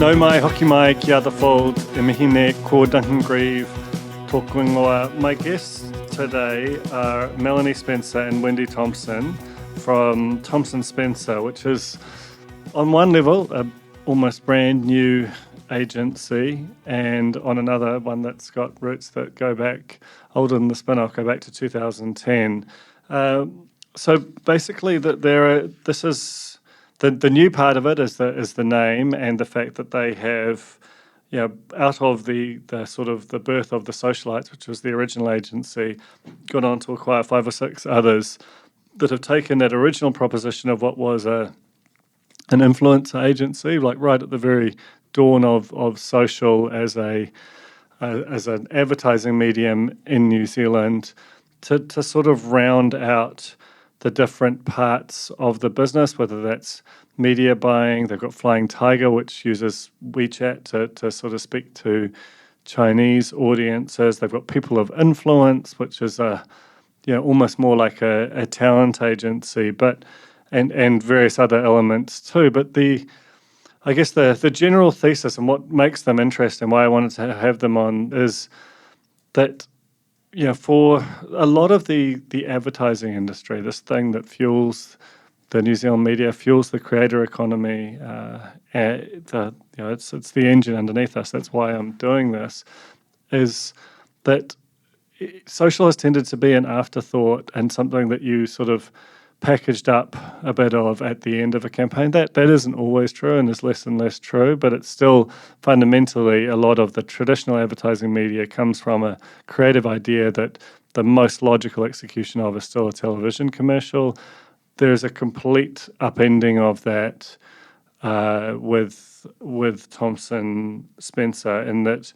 Nau mai, hoki mai, ki ada fold, e mihine ko Duncan Grieve, tōku ingoa. My guests today are Melanie Spencer and Wendy Thompson from Thompson Spencer, which is, on one level, a almost brand new agency, and on another one that's got roots that go back, older than the Spinoff, go back to 2010. So basically, this is the new part of it is the name and the fact that they have, out of the sort of the birth of the Socialites, which was the original agency, gone on to acquire 5 or 6 others that have taken that original proposition of what was an influencer agency, like right at the very dawn of social as an advertising medium in New Zealand, to sort of round out the different parts of the business, whether that's media buying. They've got Flying Tiger, which uses WeChat to sort of speak to Chinese audiences. They've got People of Influence, which is almost more like a talent agency, but and various other elements too. But I guess the general thesis and what makes them interesting, why I wanted to have them on, is that for a lot of the advertising industry, this thing that fuels the New Zealand media, fuels the creator economy, it's the engine underneath us. That's why I'm doing this, is that social has tended to be an afterthought and something that you sort of packaged up a bit of at the end of a campaign. That isn't always true and is less and less true, but it's still fundamentally a lot of the traditional advertising media comes from a creative idea that the most logical execution of is still a television commercial. There's a complete upending of that with Thompson Spencer, in that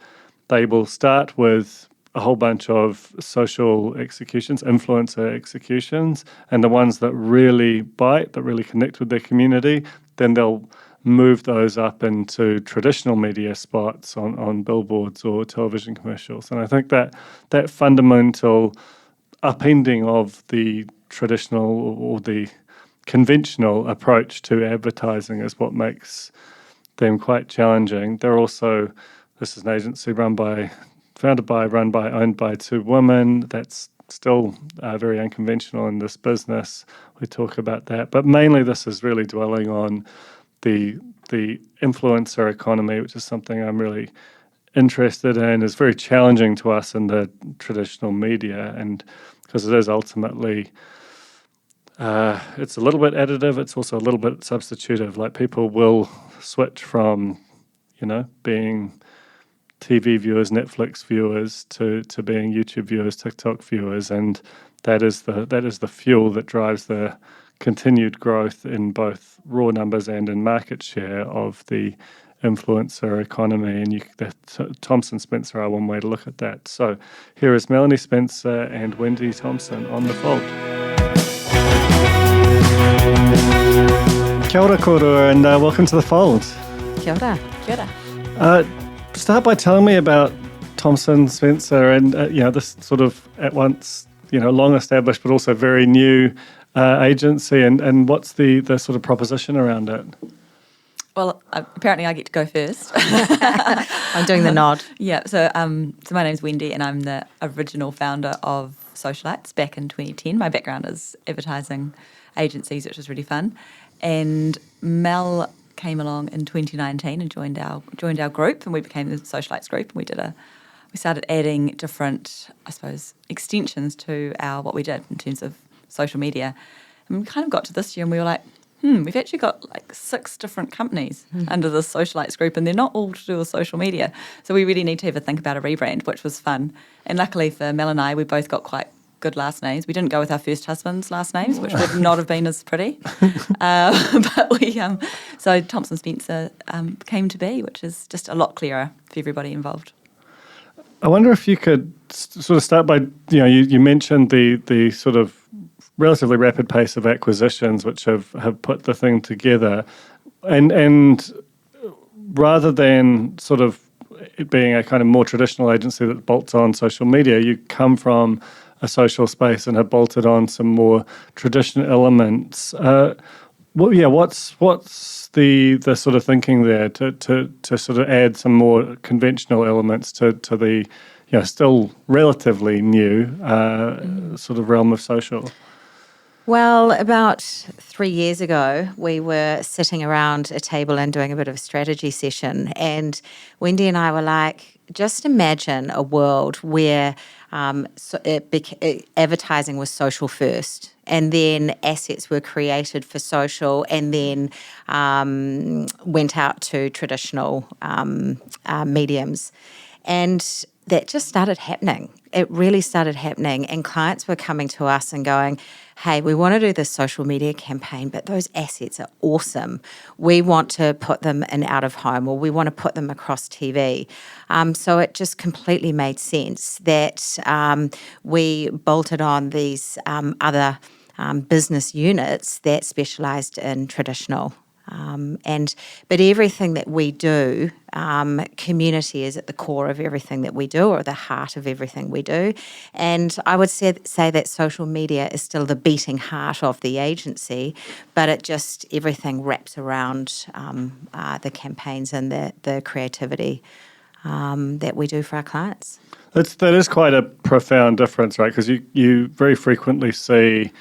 they will start with a whole bunch of social executions, influencer executions, and the ones that really bite, that really connect with their community, then they'll move those up into traditional media spots on billboards or television commercials. And I think that fundamental upending of the traditional or the conventional approach to advertising is what makes them quite challenging. This is an agency run by, owned by 2 women. That's still very unconventional in this business. We talk about that. But mainly this is really dwelling on the influencer economy, which is something I'm really interested in. It's very challenging to us in the traditional media, and because it is ultimately, it's a little bit additive, it's also a little bit substitutive. Like, people will switch from, being TV viewers, Netflix viewers, to being YouTube viewers, TikTok viewers, and that is the fuel that drives the continued growth in both raw numbers and in market share of the influencer economy. And Thompson Spencer are one way to look at that. So here is Melanie Spencer and Wendy Thompson on The Fold. Kia ora kōrua, and welcome to The Fold. Kia ora. Kia ora. Start by telling me about Thompson Spencer and this sort of at once long established but also very new agency, and what's the sort of proposition around it? Well, apparently I get to go first. I'm doing the nod. Yeah. So my name's Wendy, and I'm the original founder of Socialites back in 2010. My background is advertising agencies, which was really fun, and Mel came along in 2019 and joined our group, and we became the Socialites group, and we started adding different, I suppose, extensions to what we did in terms of social media. And we kind of got to this year and we were like, we've actually got like 6 different companies under the Socialites group, and they're not all to do with social media. So we really need to have a think about a rebrand, which was fun. And luckily for Mel and I, we both got quite good last names. We didn't go with our first husband's last names, which would not have been as pretty. But so Thompson Spencer came to be, which is just a lot clearer for everybody involved. I wonder if you could sort of start by, you mentioned the sort of relatively rapid pace of acquisitions which have put the thing together, and rather than sort of it being a kind of more traditional agency that bolts on social media, you come from a social space and have bolted on some more traditional elements. Well, yeah, what's the sort of thinking there to sort of add some more conventional elements to the still relatively new sort of realm of social? Well, about 3 years ago, we were sitting around a table and doing a bit of a strategy session. And Wendy and I were like, just imagine a world where advertising was social first, and then assets were created for social, and then went out to traditional mediums. And that just started happening. It really started happening. And clients were coming to us and going, hey, we want to do this social media campaign, but those assets are awesome. We want to put them in out of home, or we want to put them across TV. So it just completely made sense that we bolted on these other business units that specialised in traditional. But everything that we do, community is at the core of everything that we do, or the heart of everything we do. And I would say that social media is still the beating heart of the agency, but everything wraps around the campaigns and the creativity that we do for our clients. That is quite a profound difference, right? Because you very frequently see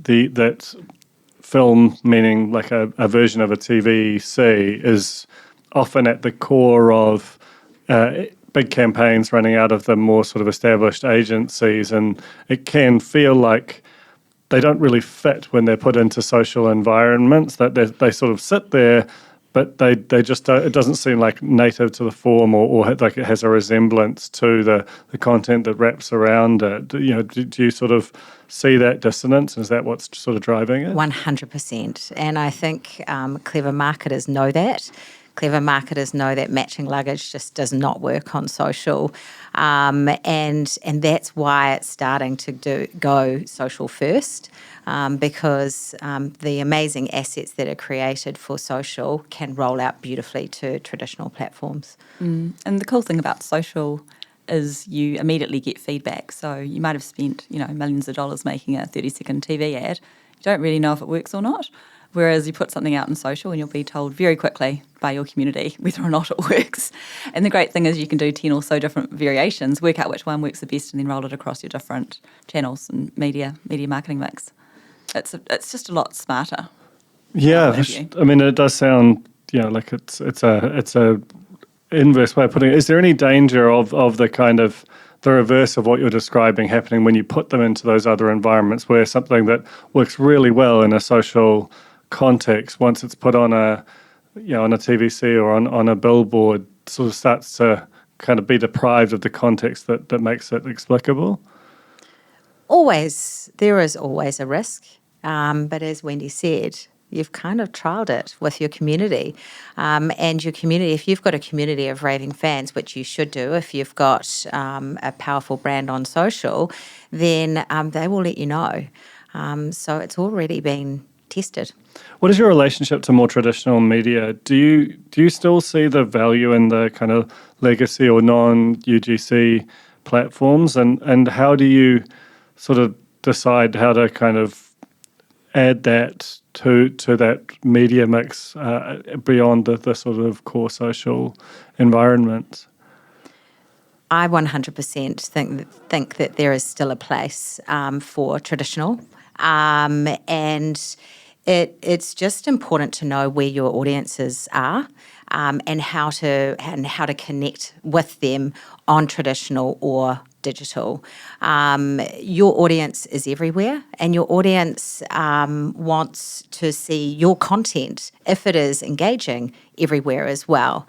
that film, meaning like a version of a TVC, is often at the core of big campaigns running out of the more sort of established agencies, and it can feel like they don't really fit when they're put into social environments, that they sort of sit there, but they just don't, it doesn't seem like native to the form, or like it has a resemblance to the content that wraps around it. Do you sort of see that dissonance? Is that what's sort of driving it? 100%. And I think clever marketers know that. Clever marketers know that matching luggage just does not work on social. And that's why it's starting to go social first, because the amazing assets that are created for social can roll out beautifully to traditional platforms. And the cool thing about social is you immediately get feedback. So you might have spent, millions of dollars making a 30-second TV ad. You don't really know if it works or not. Whereas you put something out on social and you'll be told very quickly by your community whether or not it works. And the great thing is you can do 10 or so different variations, work out which one works the best, and then roll it across your different channels and media marketing mix. It's just a lot smarter. Yeah, I mean, it does sound like it's a inverse way of putting it. Is there any danger of the kind of the reverse of what you're describing happening when you put them into those other environments, where something that works really well in a social context, once it's put on a TVC or on a billboard, sort of starts to kind of be deprived of the context that makes it explicable? There is always a risk, but as Wendy said, you've kind of trialled it with your community. And your community, if you've got a community of raving fans, which you should do if you've got a powerful brand on social, then they will let you know. So it's already been tested. What is your relationship to more traditional media? Do you still see the value in the kind of legacy or non-UGC platforms? And how do you sort of decide how to kind of add that to that media mix beyond the sort of core social environment? I 100% think that there is still a place for traditional, and it's just important to know where your audiences are, and how to connect with them on traditional or digital. Your audience is everywhere, and your audience wants to see your content, if it is engaging, everywhere as well.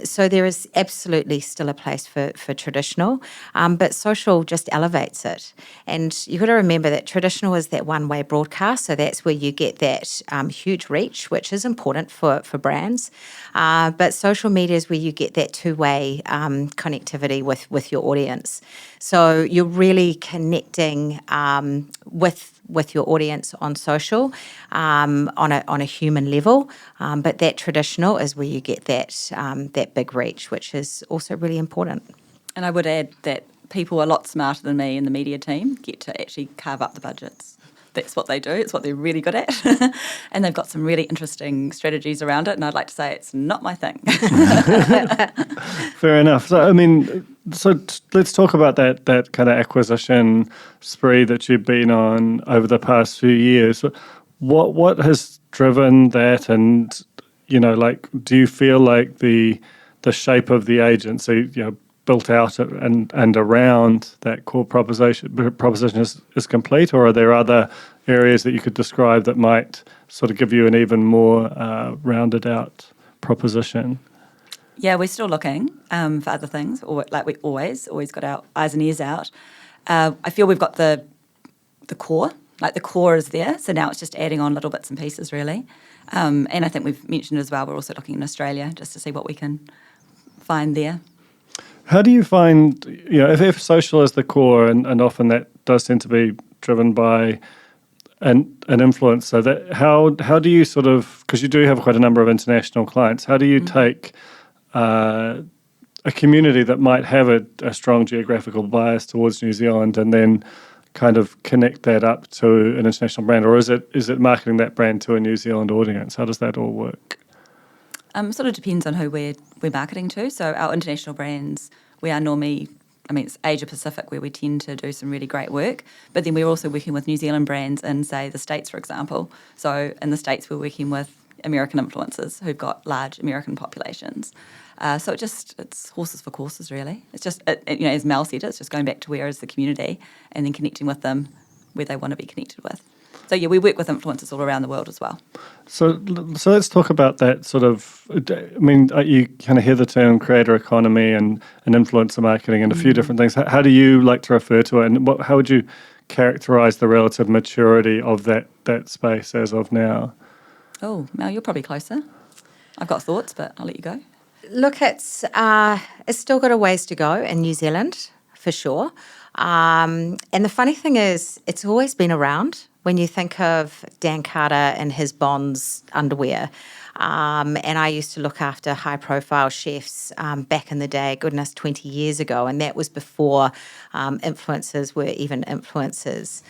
So there is absolutely still a place for traditional, but social just elevates it. And you've got to remember that traditional is that one-way broadcast, so that's where you get that huge reach, which is important for brands. But social media is where you get that two-way connectivity with your audience. So you're really connecting with your audience on social on a human level, but that traditional is where you get that big reach, which is also really important. And I would add that people a lot smarter than me in the media team get to actually carve up the budgets. that's what they do. It's what they're really good at. And they've got some really interesting strategies around it. And I'd like to say it's not my thing. Fair enough. So, let's talk about that kind of acquisition spree that you've been on over the past few years. What has driven that? And, do you feel like the shape of the agency, built out and around that core proposition is complete, or are there other areas that you could describe that might sort of give you an even more rounded out proposition? Yeah, we're still looking for other things, or like we always got our eyes and ears out. I feel we've got the core, like the core is there, so now it's just adding on little bits and pieces really. And I think we've mentioned as well, we're also looking in Australia just to see what we can find there. How do you find, if social is the core, and often that does tend to be driven by an influencer, that how do you sort of, because you do have quite a number of international clients, how do you take a community that might have a strong geographical bias towards New Zealand and then kind of connect that up to an international brand, or is it marketing that brand to a New Zealand audience? How does that all work? Sort of depends on who we're marketing to. So our international brands, we are normally, it's Asia Pacific where we tend to do some really great work, but then we're also working with New Zealand brands in, say, the States, for example. So in the States, we're working with American influencers who've got large American populations. So it's horses for courses, really. It's just, as Mel said, it's just going back to where is the community and then connecting with them where they want to be connected with. So, yeah, we work with influencers all around the world as well. So let's talk about that sort of, you kind of hear the term creator economy and influencer marketing and a few different things. How do you like to refer to it, and how would you characterise the relative maturity of that space as of now? Oh, Mel, you're probably closer. I've got thoughts, but I'll let you go. Look, it's still got a ways to go in New Zealand, for sure. And the funny thing is, it's always been around. When you think of Dan Carter and his Bonds underwear, and I used to look after high-profile chefs back in the day, 20 years ago, and that was before influencers were even influencers.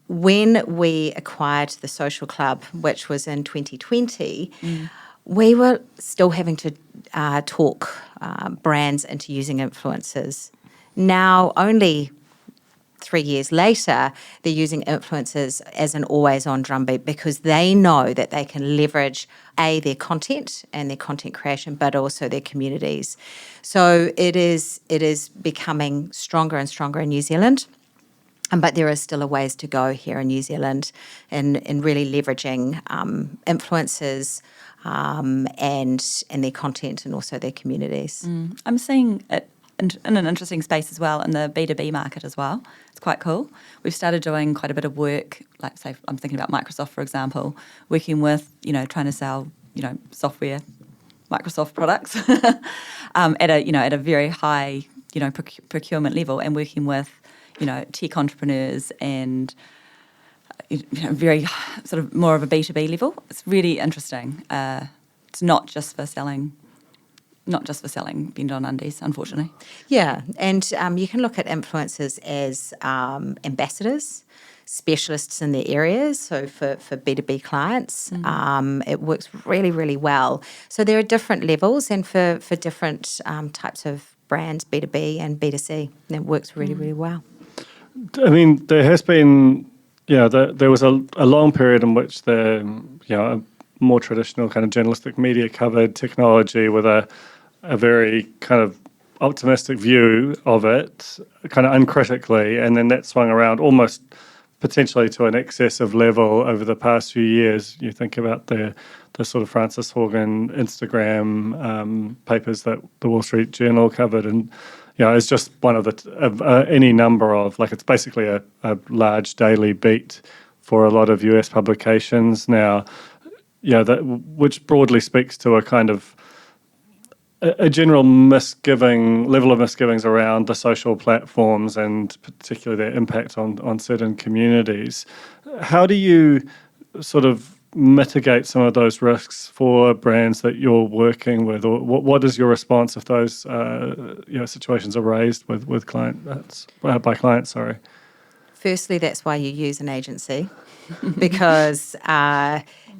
When we acquired the Social Club, which was in 2020, we were still having to talk brands into using influencers. Now, only 3 years later, they're using influencers as an always-on drumbeat because they know that they can leverage, their content and their content creation, but also their communities. So it is becoming stronger and stronger in New Zealand. But there is still a ways to go here in New Zealand in really leveraging influencers and their content and also their communities. I'm seeing it in an interesting space as well, in the B2B market as well. It's quite cool. We've started doing quite a bit of work, like say I'm thinking about Microsoft, for example, working with, trying to sell, software, Microsoft products at a very high, procurement level, and working with, tech entrepreneurs and very sort of more of a B2B level. It's really interesting. It's not just for selling Bend-On undies, unfortunately. Yeah, and you can look at influencers as ambassadors, specialists in their areas. So for B2B clients, it works really, really well. So there are different levels, and for different types of brands, B2B and B2C, and it works really, really well. There has been, there was a long period in which a more traditional kind of journalistic media covered technology with a very kind of optimistic view of it, kind of uncritically, and then that swung around almost potentially to an excessive level over the past few years. You think about the sort of Frances Horgan Instagram papers that the Wall Street Journal covered, and it's just one of any number of, it's basically a large daily beat for a lot of US publications now, which broadly speaks to a kind of a general level of misgivings around the social platforms and particularly their impact on certain communities. How do you sort of mitigate some of those risks for brands that you're working with, or what is your response if those situations are raised with clients by clients? Sorry. Firstly, that's why you use an agency, because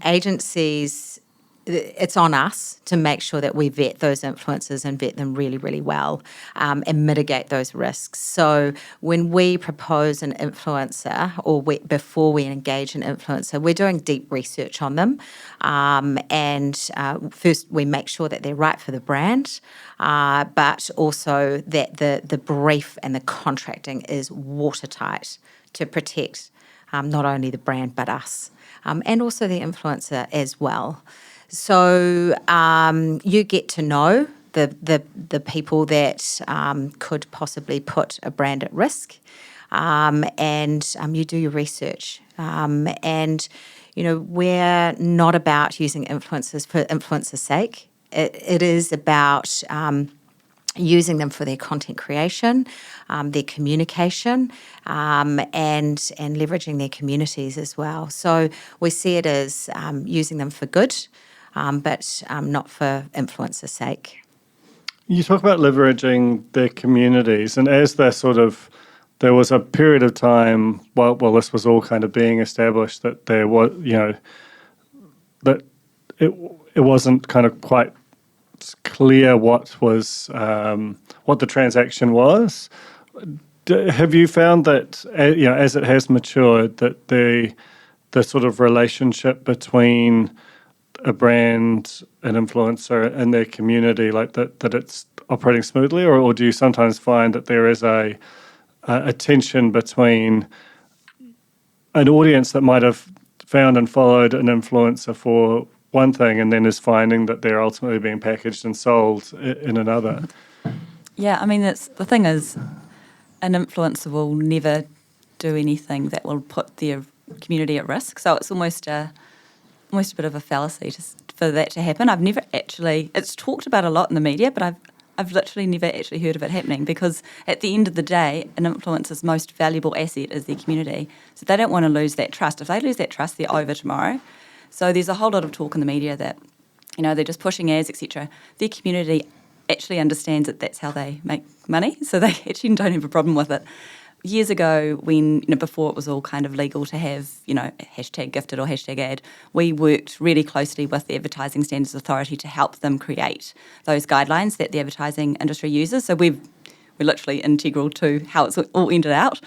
agencies, it's on us to make sure that we vet those influencers and vet them really, really well, and mitigate those risks. So when we propose an influencer, or before we engage an influencer, we're doing deep research on them. First, we make sure that they're right for the brand, but also that the brief and the contracting is watertight to protect not only the brand but us, and also the influencer as well. So you get to know the people that could possibly put a brand at risk, and you do your research. And we're not about using influencers for influencers' sake. It is about using them for their content creation, their communication, and leveraging their communities as well. So we see it as using them for good, but not for influencers' sake. You talk about leveraging their communities, and as there was a period of time while this was all kind of being established that there was, that it wasn't kind of quite clear what the transaction was. Have you found that as it has matured, that the sort of relationship between a brand, an influencer, and their community, like that it's operating smoothly, or do you sometimes find that there is a tension between an audience that might have found and followed an influencer for one thing and then is finding that they're ultimately being packaged and sold in another? Yeah, I mean, the thing is, an influencer will never do anything that will put their community at risk. So it's almost a bit of a fallacy for that to happen. I've never actually, it's talked about a lot in the media, but I've literally never actually heard of it happening, because at the end of the day, an influencer's most valuable asset is their community. So they don't want to lose that trust. If they lose that trust, they're over tomorrow. So there's a whole lot of talk in the media that, they're just pushing ads, etc. Their community actually understands that that's how they make money, so they actually don't have a problem with it. Years ago, when before it was all kind of legal to have hashtag gifted or hashtag ad, we worked really closely with the Advertising Standards Authority to help them create those guidelines that the advertising industry uses. So we're literally integral to how it's all ended out.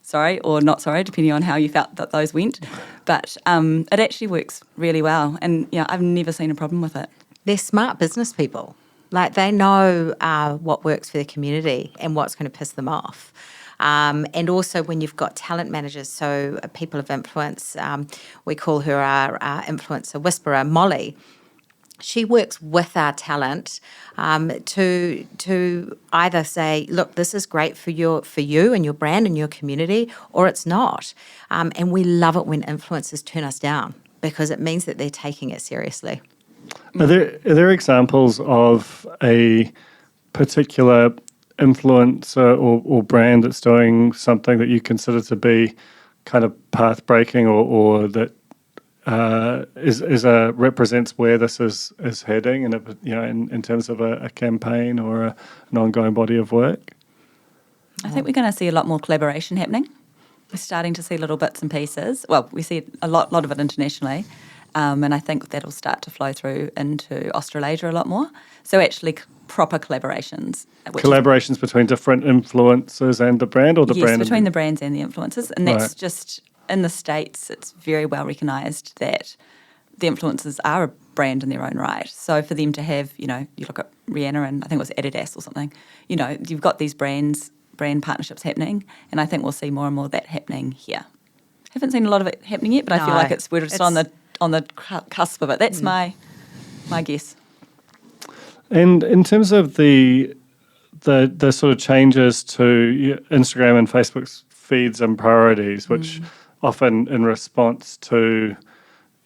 Sorry or not sorry, depending on how you felt that those went. But it actually works really well, and I've never seen a problem with it. They're smart business people. Like, they know what works for their community and what's going to piss them off. And also when you've got talent managers, so people of influence, we call her our influencer whisperer, Molly. She works with our talent to either say, look, this is great for you and your brand and your community, or it's not. And we love it when influencers turn us down, because it means that they're taking it seriously. Are there examples of a particular influencer or brand that's doing something that you consider to be kind of path breaking, or that represents where this is heading, and in terms of a campaign or an ongoing body of work? I think we're going to see a lot more collaboration happening. We're starting to see little bits and pieces. Well, we see a lot of it internationally, and I think that'll start to flow through into Australasia a lot more. So actually proper collaborations. Collaborations between different influencers and the brand, or the brand? Yes, between the brands and the influencers. And that's just, in the States, it's very well recognised that the influencers are a brand in their own right. So for them to have, you look at Rihanna and I think it was Adidas or something, you've got these brand partnerships happening, and I think we'll see more and more of that happening here. Haven't seen a lot of it happening yet, but I feel like we're just on the cusp of it. That's my guess. And in terms of the sort of changes to Instagram and Facebook's feeds and priorities, which often in response to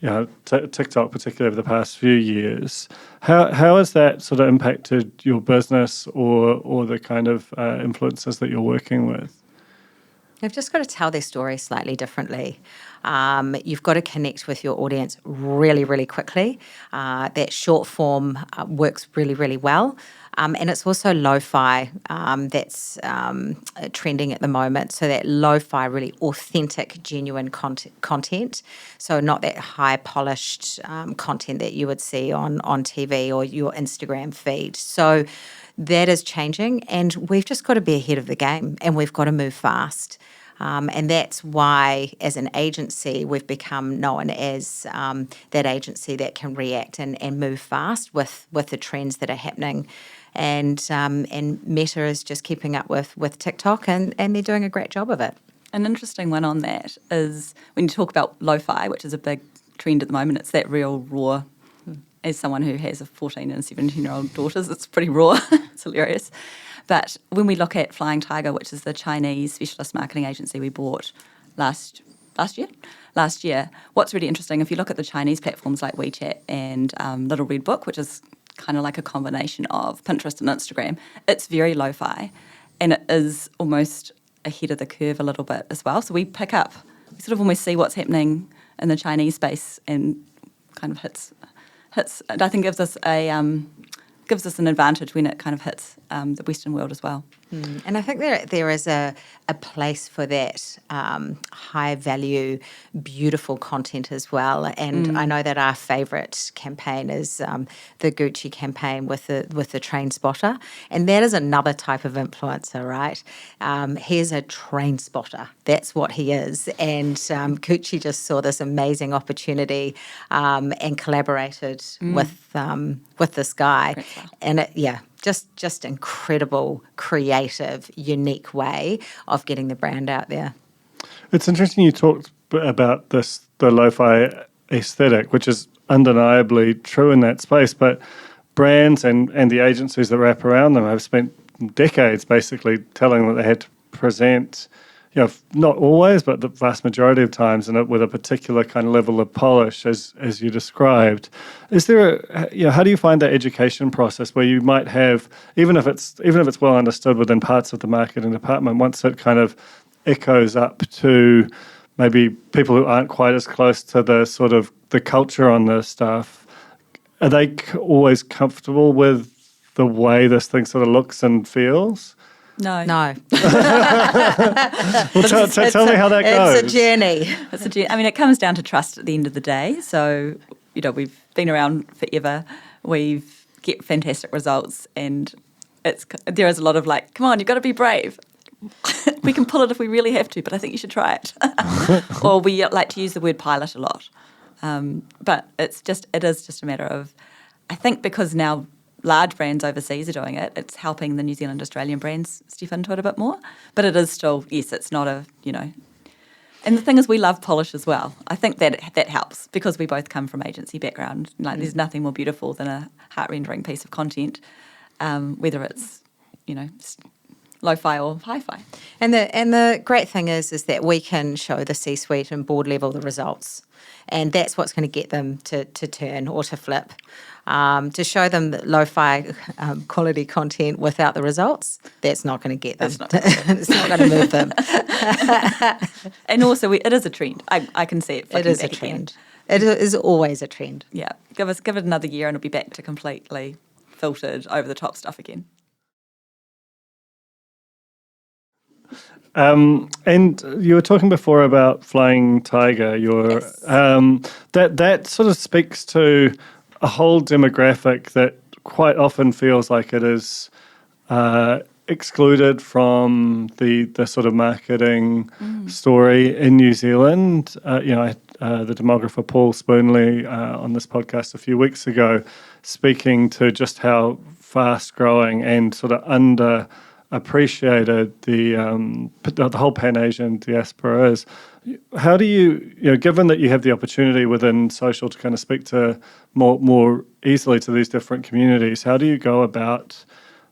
TikTok, particularly over the past few years, how has that sort of impacted your business or the kind of influencers that you're working with? They've just got to tell their story slightly differently. You've got to connect with your audience really, really quickly. That short form works really, really well. And it's also lo-fi that's trending at the moment. So that lo-fi, really authentic, genuine content. So not that high polished content that you would see on TV or your Instagram feed. So that is changing, and we've just got to be ahead of the game, and we've got to move fast. And that's why, as an agency, we've become known as that agency that can react and move fast with the trends that are happening. And Meta is just keeping up with TikTok, and they're doing a great job of it. An interesting one on that is when you talk about lo-fi, which is a big trend at the moment, it's that real raw. As someone who has a 14 and 17-year-old daughters, it's pretty raw. It's hilarious. But when we look at Flying Tiger, which is the Chinese specialist marketing agency we bought last year, what's really interesting, if you look at the Chinese platforms like WeChat and Little Red Book, which is kind of like a combination of Pinterest and Instagram, it's very lo-fi, and it is almost ahead of the curve a little bit as well. So we sort of almost see what's happening in the Chinese space and kind of hits. I think gives us an advantage when it kind of hits the Western world as well. And I think there is a place for that high value, beautiful content as well. And I know that our favourite campaign is the Gucci campaign with the train spotter, and that is another type of influencer, right? He's a train spotter. That's what he is. And Gucci just saw this amazing opportunity and collaborated with this guy, and just incredible, creative, unique way of getting the brand out there. It's interesting you talked about the lo-fi aesthetic, which is undeniably true in that space, but brands and the agencies that wrap around them have spent decades basically telling them that they had to present, not always, but the vast majority of times, and with a particular kind of level of polish, as you described. Is there how do you find that education process where you might have, even if it's well understood within parts of the marketing department, once it kind of echoes up to maybe people who aren't quite as close to the sort of the culture on this stuff, are they always comfortable with the way this thing sort of looks and feels? No. No. Well, tell me how that goes. It's a journey. I mean, it comes down to trust at the end of the day. So, we've been around forever. We get fantastic results, and there is a lot of like, come on, you've got to be brave. We can pull it if we really have to, but I think you should try it. Or we like to use the word pilot a lot. But it is just a matter of, I think because now large brands overseas are doing it, it's helping the New Zealand Australian brands step into it a bit more. But it is still, yes, it's not and the thing is we love polish as well. I think that helps because we both come from agency background. Like there's nothing more beautiful than a heart-rendering piece of content, whether it's, lo-fi or hi-fi. And the great thing is that we can show the C-suite and board level the results. And that's what's going to get them to turn or to flip. To show them that lo-fi quality content without the results, that's not going to get them. It's not going to move them. And also, it is a trend. I can see it. It is a trend. It is always a trend. Yeah. Give it another year and it'll be back to completely filtered, over-the-top stuff again. And you were talking before about Flying Tiger. Yes. That sort of speaks to a whole demographic that quite often feels like it is excluded from the sort of marketing story in New Zealand. The demographer Paul Spoonley on this podcast a few weeks ago, speaking to just how fast-growing and sort of underappreciated the whole Pan-Asian diaspora is. How do you, given that you have the opportunity within social to kind of speak to more easily to these different communities, how do you go about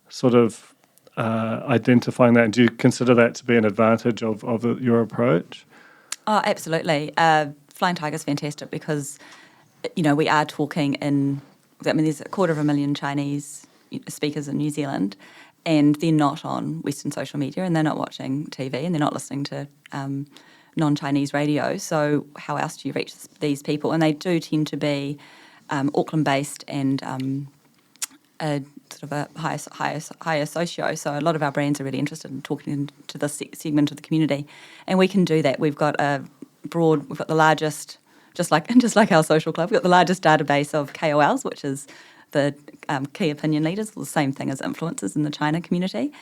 sort of identifying that? And do you consider that to be an advantage of your approach? Oh, absolutely. Flying Tiger is fantastic because, we are talking there's 250,000 Chinese speakers in New Zealand, and they're not on Western social media, and they're not watching TV, and they're not listening to non-Chinese radio. So how else do you reach these people? And they do tend to be Auckland-based and a sort of a higher socio. So a lot of our brands are really interested in talking to this segment of the community, and we can do that. We've got the largest, just like our social club, we've got the largest database of KOLs, which is the key opinion leaders, the same thing as influencers in the China community,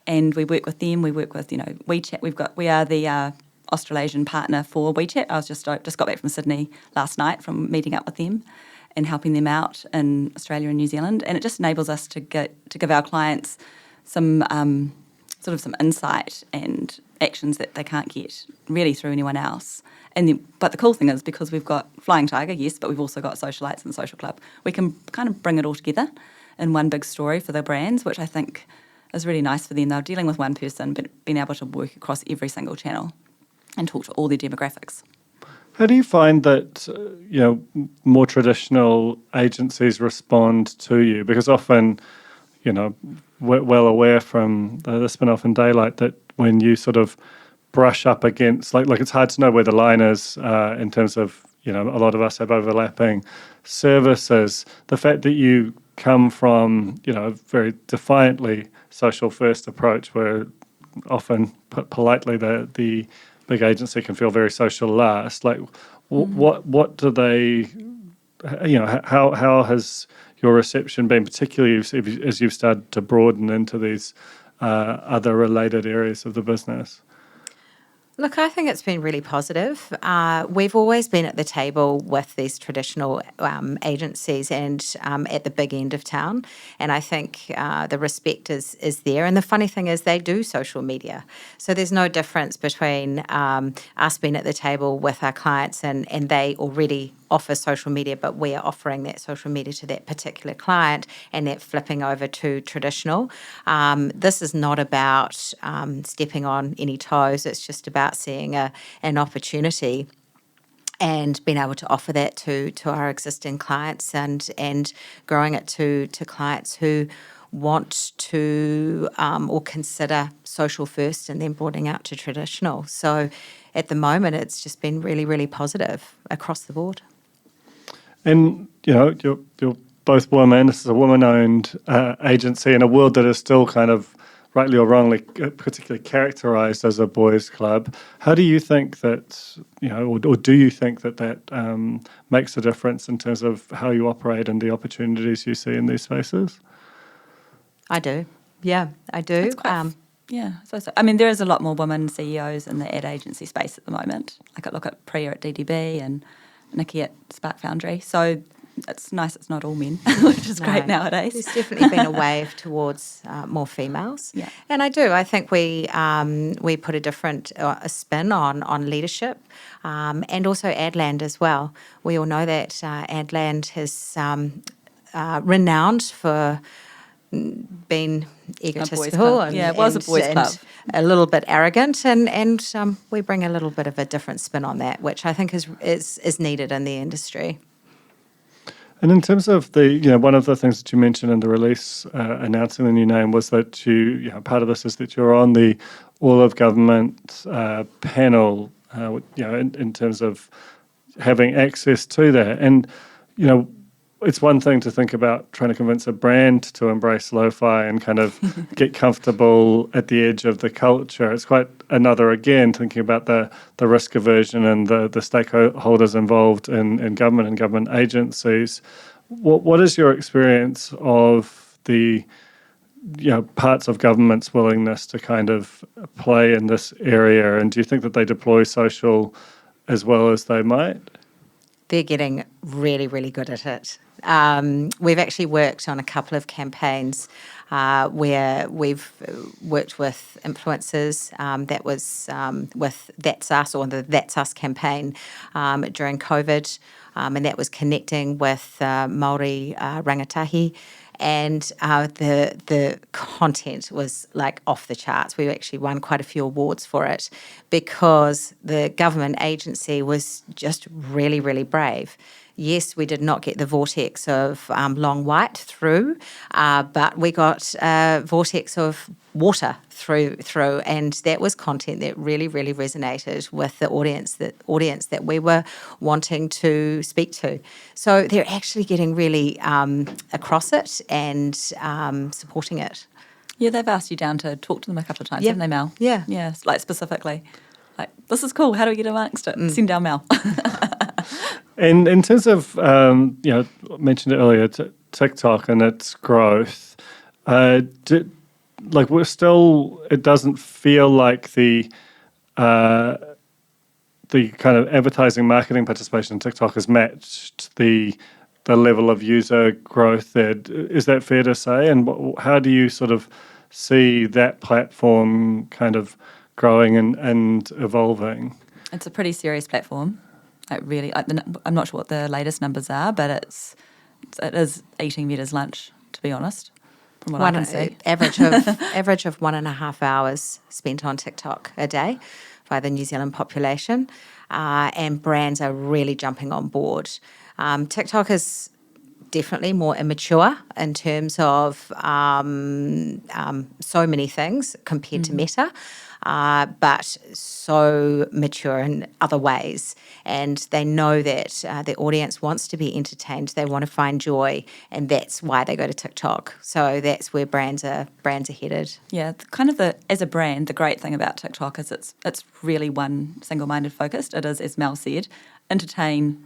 and we work with them. We work with WeChat. We are the Australasian partner for WeChat. I was just got back from Sydney last night from meeting up with them and helping them out in Australia and New Zealand, and it just enables us to give our clients some some insight and actions that they can't get really through anyone else. But the cool thing is, because we've got Flying Tiger, yes, but we've also got Socialites and the Social Club, we can kind of bring it all together in one big story for the brands, which I think is really nice for them. They're dealing with one person, but being able to work across every single channel and talk to all their demographics. How do you find that more traditional agencies respond to you? Because often, we're well aware from the Spinoff and Daylight that when you sort of brush up against, like it's hard to know where the line is in terms of, a lot of us have overlapping services. The fact that you come from, a very defiantly social first approach, where often, put politely, the big agency can feel very social last. Like, what do they, how has your reception been, particularly as you've started to broaden into these other related areas of the business? Look, I think it's been really positive. We've always been at the table with these traditional agencies and at the big end of town, and I think the respect is there. And the funny thing is, they do social media, so there's no difference between us being at the table with our clients and they already offer social media, but we are offering that social media to that particular client and that flipping over to traditional. This is not about stepping on any toes. It's just about seeing an opportunity and being able to offer that to our existing clients and growing it to clients who want to or consider social first and then broadening out to traditional. So at the moment, it's just been really, really positive across the board. And, you're both women. This is a woman-owned agency in a world that is still kind of, rightly or wrongly, particularly characterised as a boys' club. How do you think that, or do you think that makes a difference in terms of how you operate and the opportunities you see in these spaces? I do. Yeah, I do. It's quite so. I mean, there is a lot more women CEOs in the ad agency space at the moment. Like I look at Priya at DDB and Nikki at Spark Foundry. So it's nice it's not all men, which is great nowadays. There's definitely been a wave towards more females. Yeah. And I think we put a different a spin on leadership and also Adland as well. We all know that Adland is renowned for being egotistical and it was a boys' club. A little bit arrogant, and we bring a little bit of a different spin on that, which I think is needed in the industry. And in terms of one of the things that you mentioned in the release announcing the new name was that part of this is that you're on the all of government panel, in terms of having access to that. And, it's one thing to think about trying to convince a brand to embrace lo-fi and kind of get comfortable at the edge of the culture. It's quite another, again, thinking about the risk aversion and the stakeholders involved in government and government agencies. What is your experience of the parts of government's willingness to kind of play in this area? And do you think that they deploy social as well as they might? They're getting really, really good at it. We've actually worked on a couple of campaigns where we've worked with influencers. That was with That's Us, or the That's Us campaign during COVID, and that was connecting with Māori rangatahi. And the content was like off the charts. We actually won quite a few awards for it because the government agency was just really, really brave. yes, we did not get the vortex of long white through, but we got a vortex of water through, and that was content that really, really resonated with the audience that we were wanting to speak to. So they're actually getting really across it and supporting it. Yeah, they've asked you down to talk to them a couple of times, Yeah. haven't they, Mel? Yeah. Yeah, like specifically. Like, this is cool. How do we get amongst it? Send down Mel. And in terms of, I mentioned it earlier, TikTok and its growth, we're still, it doesn't feel like the kind of advertising marketing participation in TikTok has matched the level of user growth there. Is that fair to say? And how do you sort of see that platform kind of growing and evolving? It's a pretty serious platform. Like really, I'm not sure what the latest numbers are, but it is eating Meta's lunch, to be honest, from what I can see. Average of 1.5 hours spent on TikTok a day by the New Zealand population, and brands are really jumping on board. TikTok is definitely more immature in terms of so many things compared to Meta, but so mature in other ways. And they know that their audience wants to be entertained. They want to find joy, and that's why they go to TikTok. So that's where brands are headed. Yeah, as a brand, the great thing about TikTok is it's really one single-minded focused. It is, as Mel said, entertain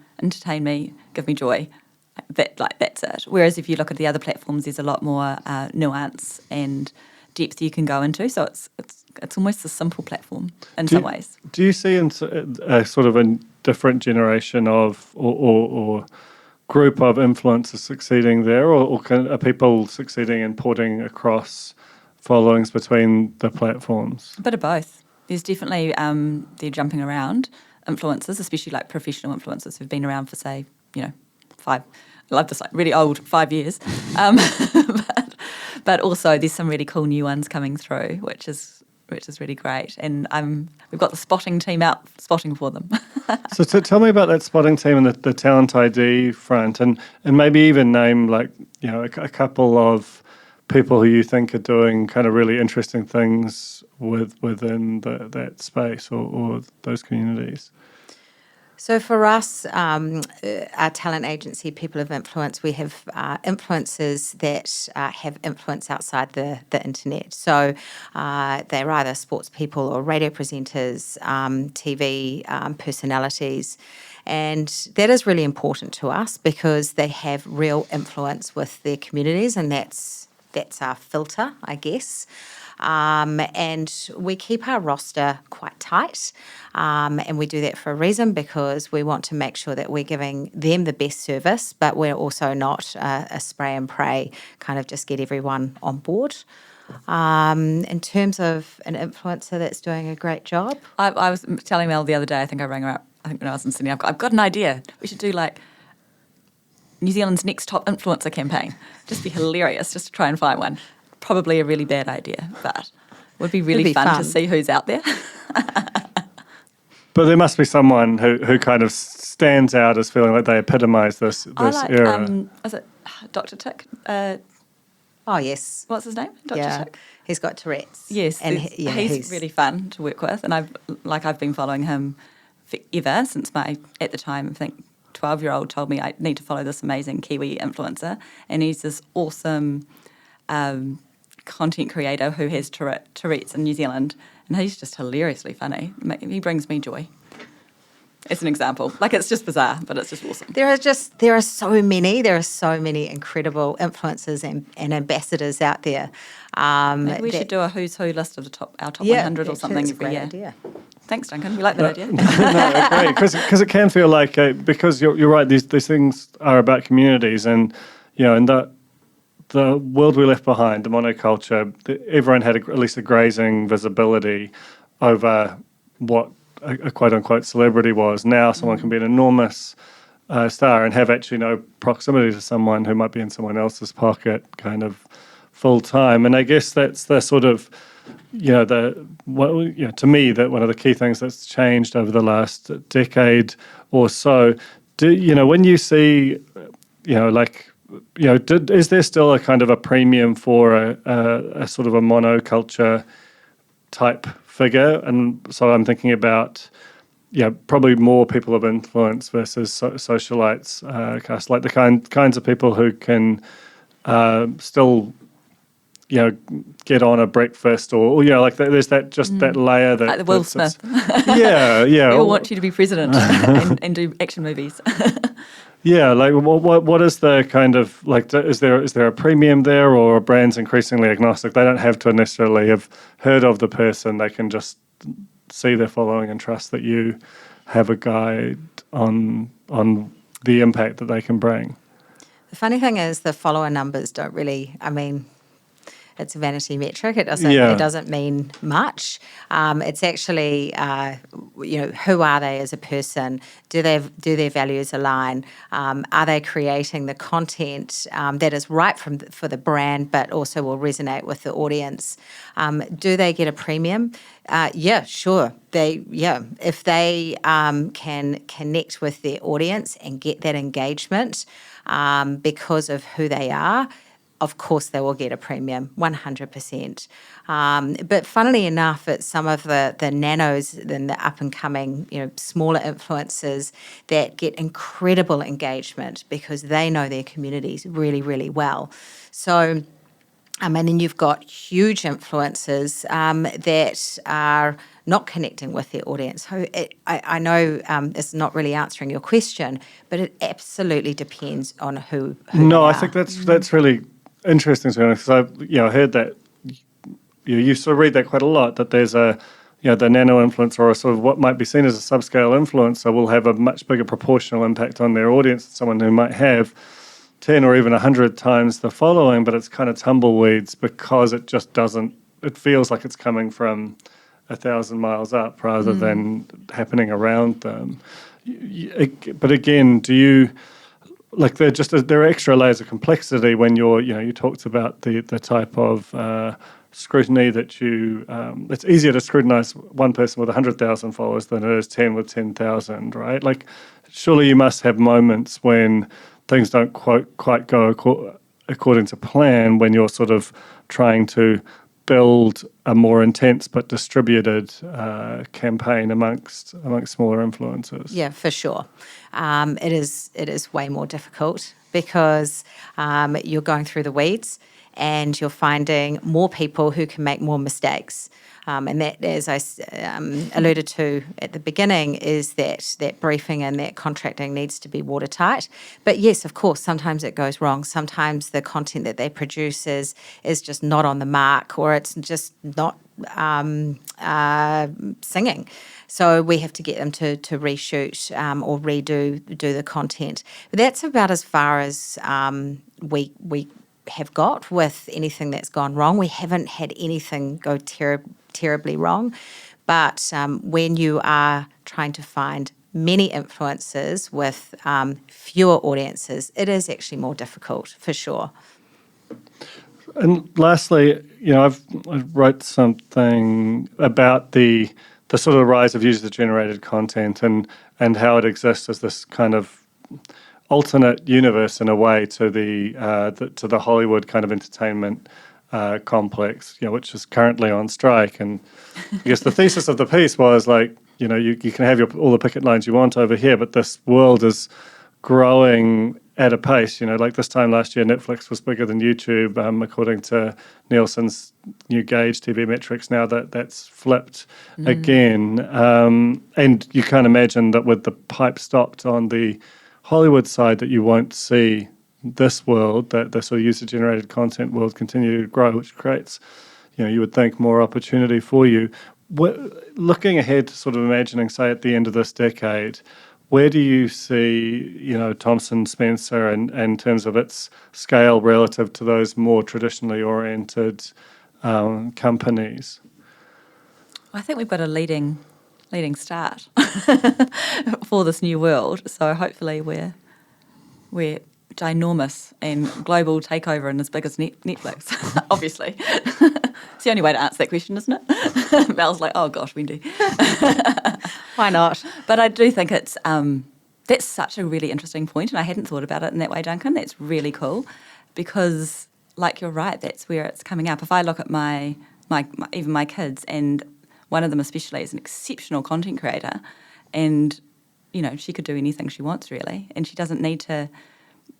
me, give me joy. That's it. Whereas if you look at the other platforms, there's a lot more nuance and depth you can go into. So it's almost a simple platform in some ways. Do you see in sort of a different generation of or group of influencers succeeding there, or are people succeeding in porting across followings between the platforms? A bit of both. There's definitely they're jumping around influencers, especially like professional influencers who've been around for, say, 5. I love this, like really old 5 years. But also there's some really cool new ones coming through, which is really great. And we've got the spotting team out spotting for them. So tell me about that spotting team and the talent ID front, and maybe even name a couple of people who you think are doing kind of really interesting things within that space or those communities. So for us, our talent agency, People of Influence, we have influencers that have influence outside the internet. So they're either sports people or radio presenters, TV personalities. And that is really important to us because they have real influence with their communities, and that's our filter, I guess. And we keep our roster quite tight, and we do that for a reason, because we want to make sure that we're giving them the best service, but we're also not a spray and pray, kind of just get everyone on board. In terms of an influencer that's doing a great job. I was telling Mel the other day, I think I rang her up, I think when I was in Sydney, I've got an idea. We should do like New Zealand's next top influencer campaign. Just be hilarious, just to try and find one. Probably a really bad idea, but it would be really fun to see who's out there. But there must be someone who kind of stands out as feeling like they epitomise this era. Is it Dr. Tick? Oh, yes. What's his name? Dr. Tick? He's got Tourette's. Yes, and he's really fun to work with, and I've been following him forever since at the time, I think 12-year-old told me I need to follow this amazing Kiwi influencer, and he's this awesome content creator who has Tourette's in New Zealand, and he's just hilariously funny. He brings me joy. As an example, it's just bizarre, but it's just awesome. There are so many incredible influencers and ambassadors out there. Maybe we should do a who's who list of our top 100 or something every year. Idea. Thanks, Duncan. You like that idea? No, I agree, because it can feel like because you're right. These things are about communities, and and the world we left behind, the monoculture. Everyone had at least a grazing visibility over what a quote unquote celebrity was. Now someone can be an enormous star and have actually no proximity to someone who might be in someone else's pocket, kind of full time. And I guess that's the sort of to me, that one of the key things that's changed over the last decade or so. when you see, is there still a kind of a premium for a sort of a monoculture type figure? And so I'm thinking about, probably more people of influence versus socialites, cast, like the kinds of people who can still, get on a breakfast or like there's that that layer that like the Will Smith. Yeah. We all want you to be president and do action movies. Yeah, like what is the kind of like? Is there a premium there, or are brands increasingly agnostic? They don't have to necessarily have heard of the person. They can just see their following and trust that you have a guide on the impact that they can bring. The funny thing is the follower numbers don't really, it's a vanity metric. It doesn't mean much. It's actually, who are they as a person? Do their values align? Are they creating the content that is right for the brand, but also will resonate with the audience? Do they get a premium? Yeah, sure. If they can connect with their audience and get that engagement because of who they are, of course they will get a premium, 100%. But funnily enough, it's some of the nanos and the up-and-coming, smaller influencers that get incredible engagement because they know their communities really, really well. So, and then you've got huge influencers that are not connecting with their audience. So I know it's not really answering your question, but it absolutely depends on who No, they I are. think that's really interesting to me because I heard that you sort of read that quite a lot, that there's the nano influencer or sort of what might be seen as a subscale influencer will have a much bigger proportional impact on their audience than someone who might have 10 or even 100 times the following, but it's kind of tumbleweeds because it just doesn't, it feels like it's coming from 1,000 miles up rather than happening around them. But again, do you, like there are extra layers of complexity when you talked about the type of scrutiny that it's easier to scrutinize one person with 100,000 followers than it is 10 with 10,000, right? Like surely you must have moments when things don't quite go according to plan when you're sort of trying to build a more intense but distributed campaign amongst smaller influencers. Yeah, for sure. It is way more difficult because you're going through the weeds and you're finding more people who can make more mistakes. And that, as I alluded to at the beginning, is that briefing and that contracting needs to be watertight. But yes, of course, sometimes it goes wrong. Sometimes the content that they produce is just not on the mark, or it's just not singing. So we have to get them to reshoot or do the content. But that's about as far as we have got with anything that's gone wrong. We haven't had anything go terribly wrong. But when you are trying to find many influencers with fewer audiences, it is actually more difficult, for sure. And lastly, I wrote something about the sort of rise of user-generated content and how it exists as this kind of alternate universe in a way to the Hollywood kind of entertainment complex, which is currently on strike. And I guess the thesis of the piece was like, you can have all the picket lines you want over here, but this world is growing at a pace. Like this time last year, Netflix was bigger than YouTube, according to Nielsen's new Gauge TV metrics. Now that's flipped again. And you can't imagine that with the pipe stopped on the Hollywood side that you won't see this world, that the sort of user-generated content world continue to grow, which creates, you would think, more opportunity for you. Looking ahead, sort of imagining, say, at the end of this decade, where do you see, Thompson Spencer in terms of its scale relative to those more traditionally oriented companies? I think we've got a leading start for this new world. So hopefully we're ginormous and global takeover and as big as Netflix, obviously. It's the only way to answer that question, isn't it? Mel's like, oh gosh, Wendy. Why not? But I do think it's That's such a really interesting point, and I hadn't thought about it in that way, Duncan. That's really cool because, like, you're right, that's where it's coming up. If I look at my even my kids, and one of them especially is an exceptional content creator, and, you know, she could do anything she wants, really, and she doesn't need to,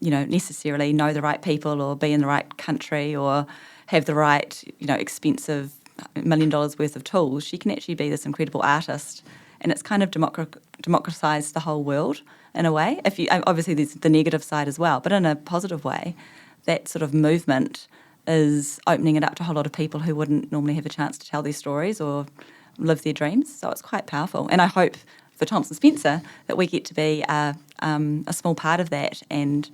you know, necessarily know the right people or be in the right country or have the right, you know, expensive $1 million worth of tools. She can actually be this incredible artist, and it's kind of democratized the whole world in a way. If you obviously there's the negative side as well, but in a positive way, that sort of movement is opening it up to a whole lot of people who wouldn't normally have a chance to tell their stories or live their dreams. So it's quite powerful, and I hope for Thompson Spencer that we get to be a small part of that, and,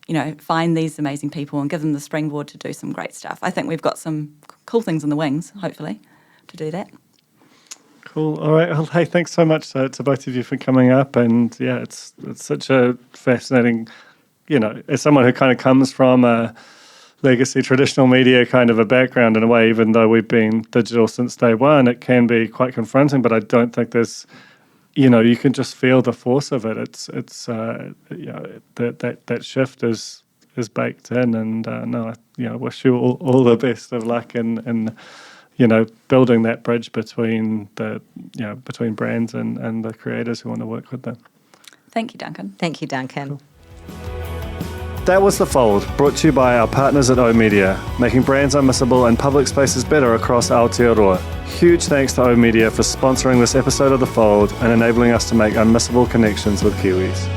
you know, find these amazing people and give them the springboard to do some great stuff. I think we've got some cool things in the wings, hopefully, to do that. Cool. All right. Well, hey, thanks so much to both of you for coming up. And yeah, it's such a fascinating, you know, as someone who kind of comes from a legacy traditional media kind of a background in a way, even though we've been digital since day one, it can be quite confronting, but I don't think there's, you know, you can just feel the force of it. It's you know, that shift is baked in, and no, I, you know, wish you all the best of luck in you know, building that bridge between between brands and the creators who want to work with them. Thank you, Duncan. Thank you, Duncan. Cool. That was The Fold, brought to you by our partners at oOh!media, making brands unmissable and public spaces better across Aotearoa. Huge thanks to oOh!media for sponsoring this episode of The Fold and enabling us to make unmissable connections with Kiwis.